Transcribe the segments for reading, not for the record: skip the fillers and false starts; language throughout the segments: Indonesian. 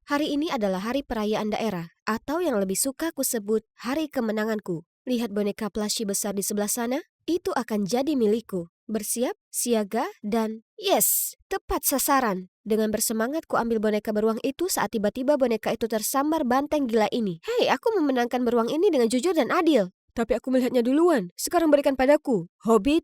Hari ini adalah hari perayaan daerah, atau yang lebih suka ku sebut hari kemenanganku. Lihat boneka plushie besar di sebelah sana? Itu akan jadi milikku. Bersiap, siaga, dan yes, tepat sasaran. Dengan bersemangat ku ambil boneka beruang itu saat tiba-tiba boneka itu tersambar banteng gila ini. Hei, aku memenangkan beruang ini dengan jujur dan adil. Tapi aku melihatnya duluan. Sekarang berikan padaku. Hobbit?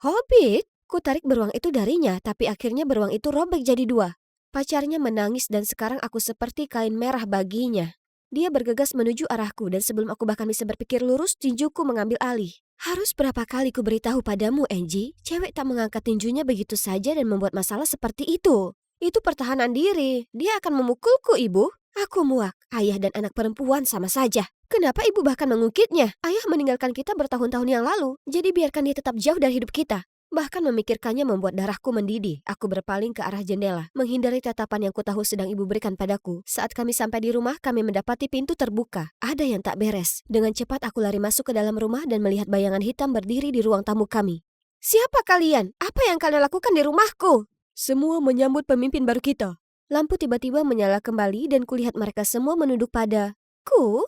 Hobbit? Ku tarik beruang itu darinya, tapi akhirnya beruang itu robek jadi dua. Pacarnya menangis dan sekarang aku seperti kain merah baginya. Dia bergegas menuju arahku dan sebelum aku bahkan bisa berpikir lurus, tinjuku mengambil alih. Harus berapa kali ku beritahu padamu, Angie, cewek tak mengangkat tinjunya begitu saja dan membuat masalah seperti itu. Itu pertahanan diri. Dia akan memukulku, ibu. Aku muak. Ayah dan anak perempuan sama saja. Kenapa ibu bahkan mengungkitnya? Ayah meninggalkan kita bertahun-tahun yang lalu, jadi biarkan dia tetap jauh dari hidup kita. Bahkan memikirkannya membuat darahku mendidih. Aku berpaling ke arah jendela, menghindari tatapan yang kutahu sedang ibu berikan padaku. Saat kami sampai di rumah, kami mendapati pintu terbuka. Ada yang tak beres. Dengan cepat aku lari masuk ke dalam rumah dan melihat bayangan hitam berdiri di ruang tamu kami. Siapa kalian? Apa yang kalian lakukan di rumahku? Semua menyambut pemimpin baru kita. Lampu tiba-tiba menyala kembali dan kulihat mereka semua menunduk padaku.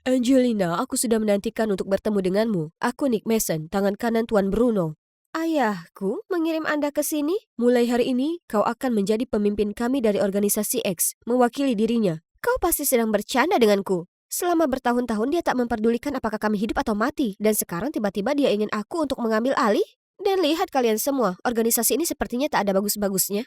Angelina, aku sudah menantikan untuk bertemu denganmu. Aku Nick Mason, tangan kanan Tuan Bruno. Ayahku mengirim Anda ke sini? Mulai hari ini, kau akan menjadi pemimpin kami dari organisasi X, mewakili dirinya. Kau pasti sedang bercanda denganku. Selama bertahun-tahun dia tak memperdulikan apakah kami hidup atau mati, dan sekarang tiba-tiba dia ingin aku untuk mengambil alih? Dan lihat kalian semua, organisasi ini sepertinya tak ada bagus-bagusnya.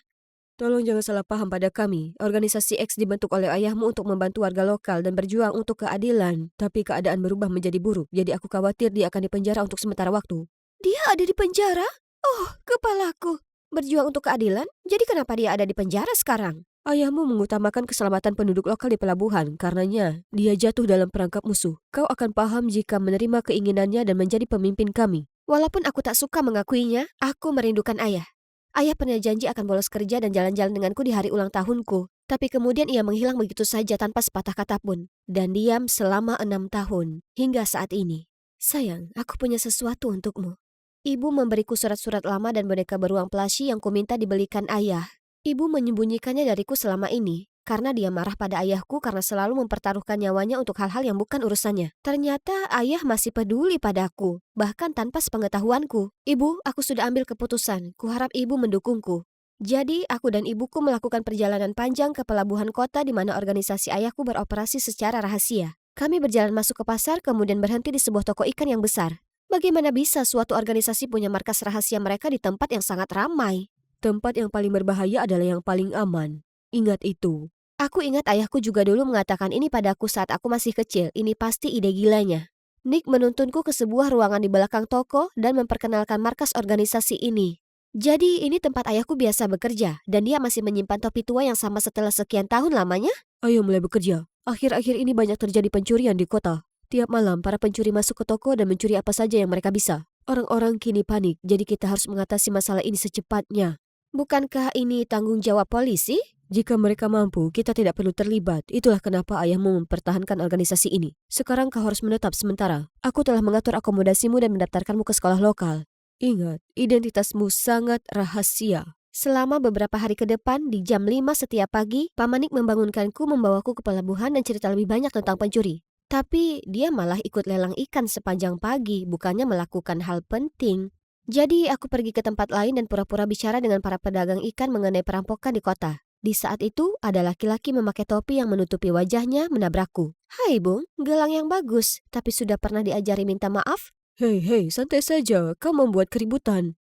Tolong jangan salah paham pada kami. Organisasi X dibentuk oleh ayahmu untuk membantu warga lokal dan berjuang untuk keadilan. Tapi keadaan berubah menjadi buruk, jadi aku khawatir dia akan dipenjara untuk sementara waktu. Dia ada di penjara? Oh, kepalaku. Berjuang untuk keadilan? Jadi kenapa dia ada di penjara sekarang? Ayahmu mengutamakan keselamatan penduduk lokal di pelabuhan. Karenanya, dia jatuh dalam perangkap musuh. Kau akan paham jika menerima keinginannya dan menjadi pemimpin kami. Walaupun aku tak suka mengakuinya, aku merindukan ayah. Ayah pernah janji akan bolos kerja dan jalan-jalan denganku di hari ulang tahunku. Tapi kemudian ia menghilang begitu saja tanpa sepatah kata pun. Dan diam selama 6 tahun, hingga saat ini. Sayang, aku punya sesuatu untukmu. Ibu memberiku surat-surat lama dan boneka beruang plushie yang kuminta dibelikan ayah. Ibu menyembunyikannya dariku selama ini, karena dia marah pada ayahku karena selalu mempertaruhkan nyawanya untuk hal-hal yang bukan urusannya. Ternyata ayah masih peduli padaku, bahkan tanpa sepengetahuanku. Ibu, aku sudah ambil keputusan. Kuharap ibu mendukungku. Jadi, aku dan ibuku melakukan perjalanan panjang ke pelabuhan kota di mana organisasi ayahku beroperasi secara rahasia. Kami berjalan masuk ke pasar, kemudian berhenti di sebuah toko ikan yang besar. Bagaimana bisa suatu organisasi punya markas rahasia mereka di tempat yang sangat ramai? Tempat yang paling berbahaya adalah yang paling aman. Ingat itu. Aku ingat ayahku juga dulu mengatakan ini padaku saat aku masih kecil. Ini pasti ide gilanya. Nick menuntunku ke sebuah ruangan di belakang toko dan memperkenalkan markas organisasi ini. Jadi ini tempat ayahku biasa bekerja dan dia masih menyimpan topi tua yang sama setelah sekian tahun lamanya? Ayo mulai bekerja. Akhir-akhir ini banyak terjadi pencurian di kota. Tiap malam, para pencuri masuk ke toko dan mencuri apa saja yang mereka bisa. Orang-orang kini panik, jadi kita harus mengatasi masalah ini secepatnya. Bukankah ini tanggung jawab polisi? Jika mereka mampu, kita tidak perlu terlibat. Itulah kenapa ayahmu mempertahankan organisasi ini. Sekarang kau harus menetap sementara. Aku telah mengatur akomodasimu dan mendaftarkanmu ke sekolah lokal. Ingat, identitasmu sangat rahasia. Selama beberapa hari ke depan, di jam 5 setiap pagi, Pamanik membangunkanku membawaku ke pelabuhan dan cerita lebih banyak tentang pencuri. Tapi dia malah ikut lelang ikan sepanjang pagi, bukannya melakukan hal penting. Jadi aku pergi ke tempat lain dan pura-pura bicara dengan para pedagang ikan mengenai perampokan di kota. Di saat itu, ada laki-laki memakai topi yang menutupi wajahnya menabrakku. Hai Bung, gelang yang bagus, tapi sudah pernah diajari minta maaf? Hei, santai saja, kau membuat keributan.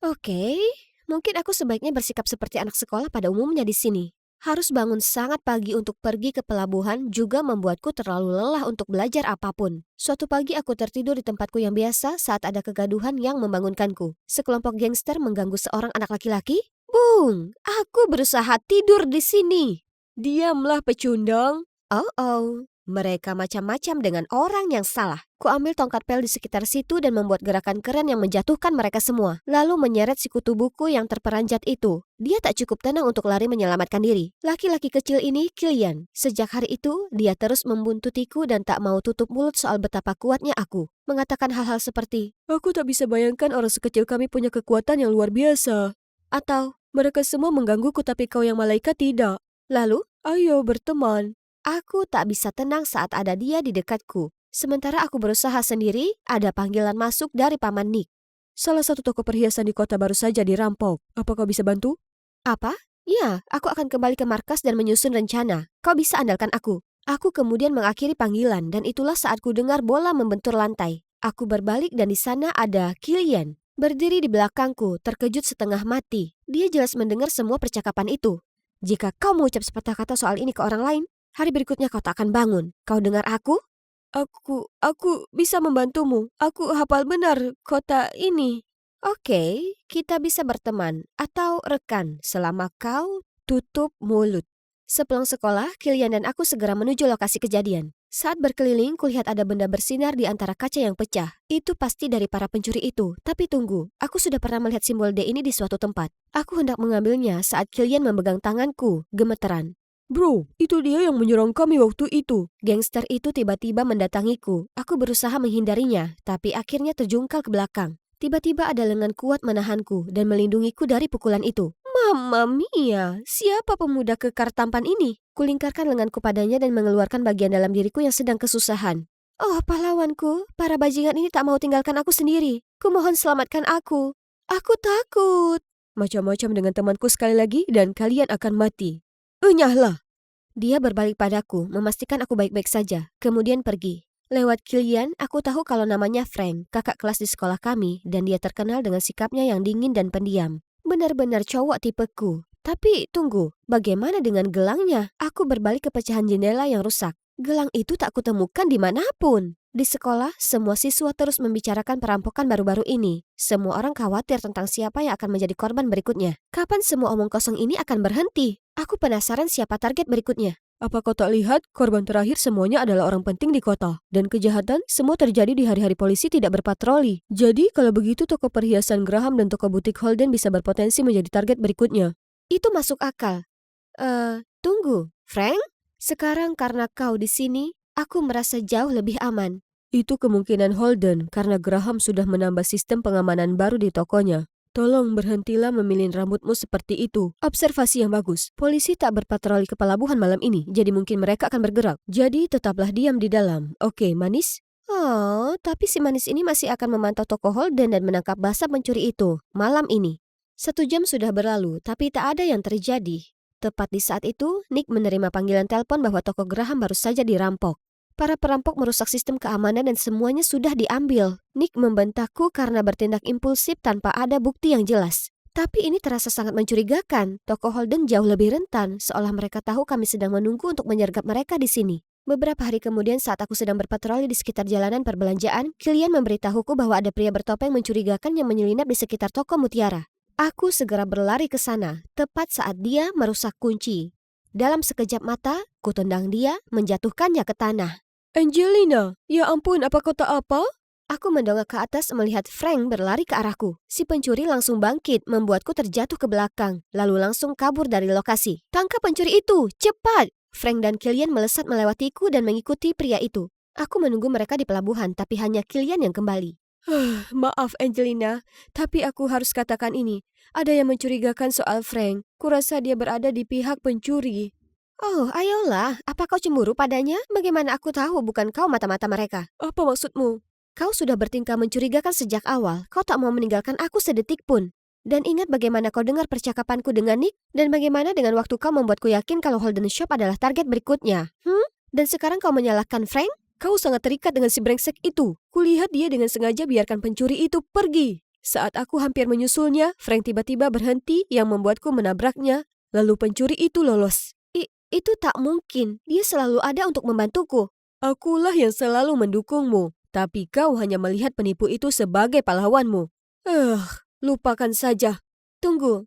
Oke, mungkin aku sebaiknya bersikap seperti anak sekolah pada umumnya di sini. Harus bangun sangat pagi untuk pergi ke pelabuhan juga membuatku terlalu lelah untuk belajar apapun. Suatu pagi aku tertidur di tempatku yang biasa saat ada kegaduhan yang membangunkanku. Sekelompok gangster mengganggu seorang anak laki-laki. Bung, aku berusaha tidur di sini. Diamlah pecundang. Oh, mereka macam-macam dengan orang yang salah. Kuambil tongkat pel di sekitar situ dan membuat gerakan keren yang menjatuhkan mereka semua. Lalu menyeret si kutu buku yang terperanjat itu. Dia tak cukup tenang untuk lari menyelamatkan diri. Laki-laki kecil ini Kilian. Sejak hari itu, dia terus membuntutiku dan tak mau tutup mulut soal betapa kuatnya aku. Mengatakan hal-hal seperti, aku tak bisa bayangkan orang sekecil kami punya kekuatan yang luar biasa. Atau, mereka semua menggangguku tapi kau yang malaikat tidak. Lalu, Ayo berteman. Aku tak bisa tenang saat ada dia di dekatku. Sementara aku berusaha sendiri, ada panggilan masuk dari Paman Nick. Salah satu toko perhiasan di kota baru saja dirampok. Apa kau bisa bantu? Apa? Ya, aku akan kembali ke markas dan menyusun rencana. Kau bisa andalkan aku. Aku kemudian mengakhiri panggilan dan itulah saat ku dengar bola membentur lantai. Aku berbalik dan di sana ada Killian. Berdiri di belakangku, terkejut setengah mati. Dia jelas mendengar semua percakapan itu. Jika kau mengucap sepatah kata soal ini ke orang lain, hari berikutnya kau tak akan bangun. Kau dengar aku? Aku bisa membantumu. Aku hafal benar kota ini. Oke, kita bisa berteman atau rekan selama kau tutup mulut. Sepulang sekolah, Kilian dan aku segera menuju lokasi kejadian. Saat berkeliling, kulihat ada benda bersinar di antara kaca yang pecah. Itu pasti dari para pencuri itu. Tapi tunggu, aku sudah pernah melihat simbol D ini di suatu tempat. Aku hendak mengambilnya saat Kilian memegang tanganku, gemeteran. Bro, itu dia yang menyerang kami waktu itu. Gangster itu tiba-tiba mendatangiku. Aku berusaha menghindarinya, tapi akhirnya terjungkal ke belakang. Tiba-tiba ada lengan kuat menahanku dan melindungiku dari pukulan itu. Mamma mia, siapa pemuda kekar tampan ini? Kulingkarkan lenganku padanya dan mengeluarkan bagian dalam diriku yang sedang kesusahan. Oh, pahlawanku, para bajingan ini tak mau tinggalkan aku sendiri. Kumohon selamatkan aku. Aku takut. Macam-macam dengan temanku sekali lagi dan kalian akan mati. Enyahlah. Dia berbalik padaku, memastikan aku baik-baik saja, kemudian pergi. Lewat Kilian, aku tahu kalau namanya Frank, kakak kelas di sekolah kami, dan dia terkenal dengan sikapnya yang dingin dan pendiam. Benar-benar cowok tipeku. Tapi tunggu, bagaimana dengan gelangnya? Aku berbalik ke pecahan jendela yang rusak. Gelang itu tak kutemukan dimanapun. Di sekolah, semua siswa terus membicarakan perampokan baru-baru ini. Semua orang khawatir tentang siapa yang akan menjadi korban berikutnya. Kapan semua omong kosong ini akan berhenti? Aku penasaran siapa target berikutnya. Apa kau tak lihat, korban terakhir semuanya adalah orang penting di kota. Dan kejahatan semua terjadi di hari-hari polisi tidak berpatroli. Jadi kalau begitu toko perhiasan Graham dan toko butik Holden bisa berpotensi menjadi target berikutnya. Itu masuk akal. Tunggu, Frank? Sekarang karena kau di sini, aku merasa jauh lebih aman. Itu kemungkinan Holden karena Graham sudah menambah sistem pengamanan baru di tokonya. Tolong berhentilah memilih rambutmu seperti itu. Observasi yang bagus. Polisi tak berpatroli ke pelabuhan malam ini, jadi mungkin mereka akan bergerak. Jadi tetaplah diam di dalam. Oke, manis? Oh, tapi si manis ini masih akan memantau toko Holden dan menangkap basah pencuri itu malam ini. 1 jam sudah berlalu, tapi tak ada yang terjadi. Tepat di saat itu, Nick menerima panggilan telepon bahwa toko Graham baru saja dirampok. Para perampok merusak sistem keamanan dan semuanya sudah diambil. Nick membentakku karena bertindak impulsif tanpa ada bukti yang jelas. Tapi ini terasa sangat mencurigakan. Toko Holden jauh lebih rentan, seolah mereka tahu kami sedang menunggu untuk menyergap mereka di sini. Beberapa hari kemudian saat aku sedang berpatroli di sekitar jalanan perbelanjaan, Kilian memberitahuku bahwa ada pria bertopeng mencurigakan yang menyelinap di sekitar toko Mutiara. Aku segera berlari ke sana, tepat saat dia merusak kunci. Dalam sekejap mata, ku tendang dia, menjatuhkannya ke tanah. Angelina, ya ampun, apa kau tak apa? Aku mendongak ke atas melihat Frank berlari ke arahku. Si pencuri langsung bangkit, membuatku terjatuh ke belakang, lalu langsung kabur dari lokasi. Tangkap pencuri itu, cepat! Frank dan Kilian melesat melewatiku dan mengikuti pria itu. Aku menunggu mereka di pelabuhan, tapi hanya Kilian yang kembali. Maaf Angelina, tapi aku harus katakan ini. Ada yang mencurigakan soal Frank. Kurasa dia berada di pihak pencuri. Oh, ayolah. Apa kau cemburu padanya? Bagaimana aku tahu bukan kau mata-mata mereka? Apa maksudmu? Kau sudah bertingkah mencurigakan sejak awal. Kau tak mau meninggalkan aku sedetik pun. Dan ingat bagaimana kau dengar percakapanku dengan Nick? Dan bagaimana dengan waktu kau membuatku yakin kalau Holden Shop adalah target berikutnya? Dan sekarang kau menyalahkan Frank? Kau sangat terikat dengan si brengsek itu. Kulihat dia dengan sengaja biarkan pencuri itu pergi. Saat aku hampir menyusulnya, Frank tiba-tiba berhenti yang membuatku menabraknya. Lalu pencuri itu lolos. Itu tak mungkin. Dia selalu ada untuk membantuku. Akulah yang selalu mendukungmu. Tapi kau hanya melihat penipu itu sebagai pahlawanmu. Lupakan saja. Tunggu,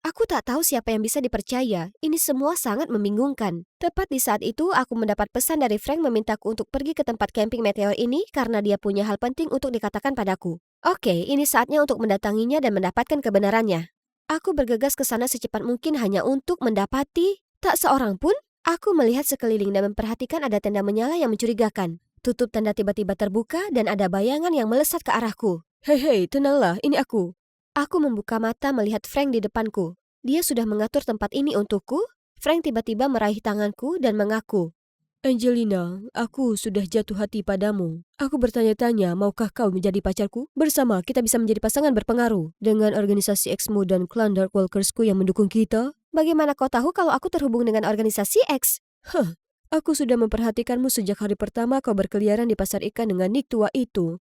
Aku tak tahu siapa yang bisa dipercaya. Ini semua sangat membingungkan. Tepat di saat itu, aku mendapat pesan dari Frank memintaku untuk pergi ke tempat camping meteor ini karena dia punya hal penting untuk dikatakan padaku. Oke, ini saatnya untuk mendatanginya dan mendapatkan kebenarannya. Aku bergegas ke sana secepat mungkin hanya untuk mendapati tak seorang pun. Aku melihat sekeliling dan memperhatikan ada tenda menyala yang mencurigakan. Tutup tenda tiba-tiba terbuka dan ada bayangan yang melesat ke arahku. Hei, tenanglah, ini aku. Aku membuka mata melihat Frank di depanku. Dia sudah mengatur tempat ini untukku. Frank tiba-tiba meraih tanganku dan mengaku, Angelina, aku sudah jatuh hati padamu. Aku bertanya-tanya, maukah kau menjadi pacarku? Bersama kita bisa menjadi pasangan berpengaruh. Dengan organisasi X-mu dan klan Dark Walkersku yang mendukung kita. bagaimana kau tahu kalau aku terhubung dengan organisasi X? Aku sudah memperhatikanmu sejak hari pertama kau berkeliaran di pasar ikan dengan Nick tua itu.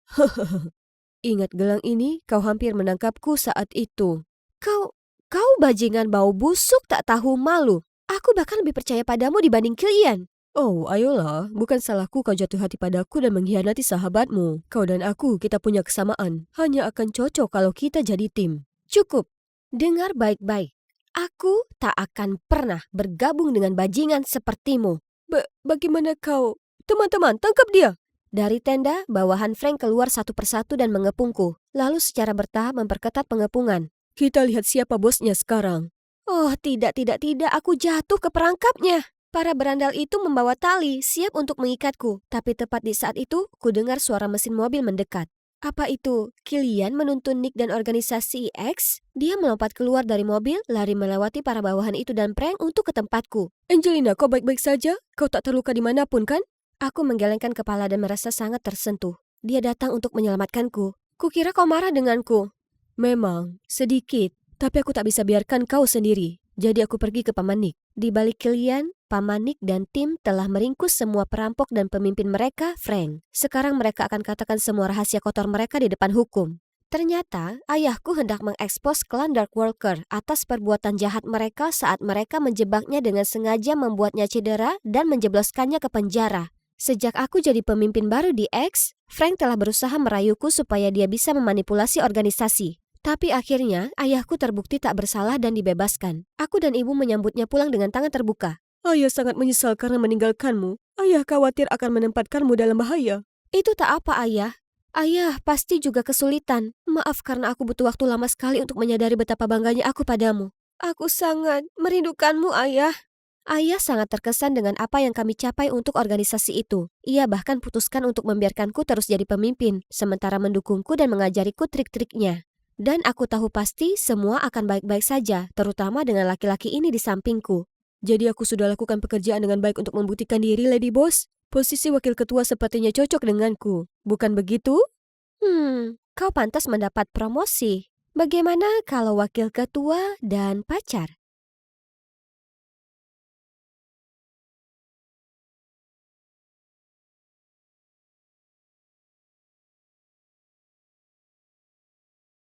Ingat gelang ini, kau hampir menangkapku saat itu. Kau bajingan bau busuk tak tahu malu. Aku bahkan lebih percaya padamu dibanding kalian. Oh, ayolah, bukan salahku kau jatuh hati padaku dan mengkhianati sahabatmu. Kau dan aku, kita punya kesamaan. Hanya akan cocok kalau kita jadi tim. Cukup. Dengar baik-baik. Aku tak akan pernah bergabung dengan bajingan sepertimu. Bagaimana kau? Teman-teman, tangkap dia! Dari tenda, bawahan Frank keluar satu persatu dan mengepungku. Lalu secara bertahap memperketat pengepungan. Kita lihat siapa bosnya sekarang. Oh, tidak, aku jatuh ke perangkapnya. Para berandal itu membawa tali, siap untuk mengikatku. Tapi tepat di saat itu, ku dengar suara mesin mobil mendekat. Apa itu? Kilian menuntun Nick dan organisasi X? Dia melompat keluar dari mobil, lari melewati para bawahan itu dan prank untuk ke tempatku. Angelina, kau baik-baik saja? Kau tak terluka dimanapun kan? Aku menggelengkan kepala dan merasa sangat tersentuh. Dia datang untuk menyelamatkanku. Kukira kau marah denganku. Memang, sedikit. Tapi aku tak bisa biarkan kau sendiri. Jadi aku pergi ke Paman Nick. Di balik kalian, Paman Nick dan tim telah meringkus semua perampok dan pemimpin mereka, Frank. Sekarang mereka akan katakan semua rahasia kotor mereka di depan hukum. Ternyata, ayahku hendak mengekspos klan Dark Walker atas perbuatan jahat mereka saat mereka menjebaknya dengan sengaja membuatnya cedera dan menjebloskannya ke penjara. Sejak aku jadi pemimpin baru di X, Frank telah berusaha merayuku supaya dia bisa memanipulasi organisasi. Tapi akhirnya, ayahku terbukti tak bersalah dan dibebaskan. Aku dan ibu menyambutnya pulang dengan tangan terbuka. Ayah sangat menyesal karena meninggalkanmu. Ayah khawatir akan menempatkanmu dalam bahaya. Itu tak apa, Ayah. Ayah pasti juga kesulitan. Maaf karena aku butuh waktu lama sekali untuk menyadari betapa bangganya aku padamu. Aku sangat merindukanmu, Ayah. Ayah sangat terkesan dengan apa yang kami capai untuk organisasi itu. Ia bahkan putuskan untuk membiarkanku terus jadi pemimpin, sementara mendukungku dan mengajariku trik-triknya. Dan aku tahu pasti semua akan baik-baik saja, terutama dengan laki-laki ini di sampingku. Jadi aku sudah lakukan pekerjaan dengan baik untuk membuktikan diri, Lady Boss. Posisi wakil ketua sepertinya cocok denganku. Bukan begitu? Kau pantas mendapat promosi. Bagaimana kalau wakil ketua dan pacar?